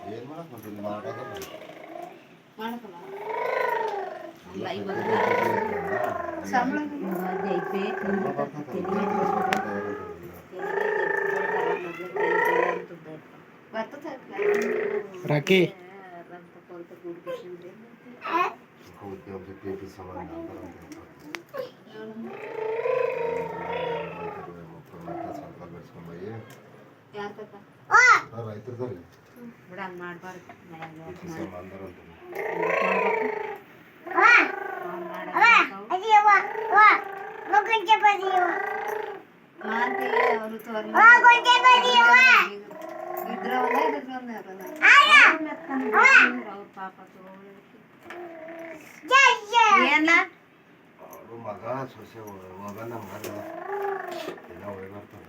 ಏನು ಮಾಡಕ್ಕೆ ಮತ್ತೆ ಮಾಡೋದಲ್ಲ ಮಾಡ್ಕಲ್ಲ ರಾಕಿ ರೈತರದಲ್ಲಿ ಬಿಡ ಹಂಗೆ ಮಾಡಬಾರ್ದು ಏನ ಅವರು ಮಗ ಸೊಸೆ ಮಗನ ಮಗ ಎಲ್ಲ ಹೋಗಿ ಬರ್ತಾರೆ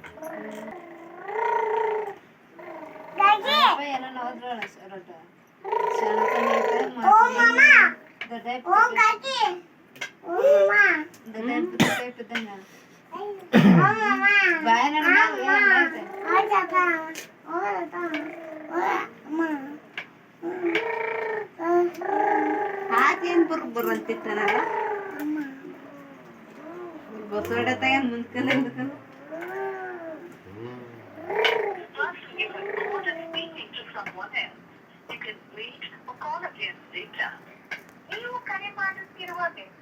ಎಲ್ಲ ಹೋದ್ರಳ ರೊಟ್ಟ ಹಾಕೇನ್ ಬರಂತಿತ್ತಾರಲ್ಲ ಬಸವಡೆ ತಗೊಂಡ್ ಮುಂದ್ಕಲ್ಲ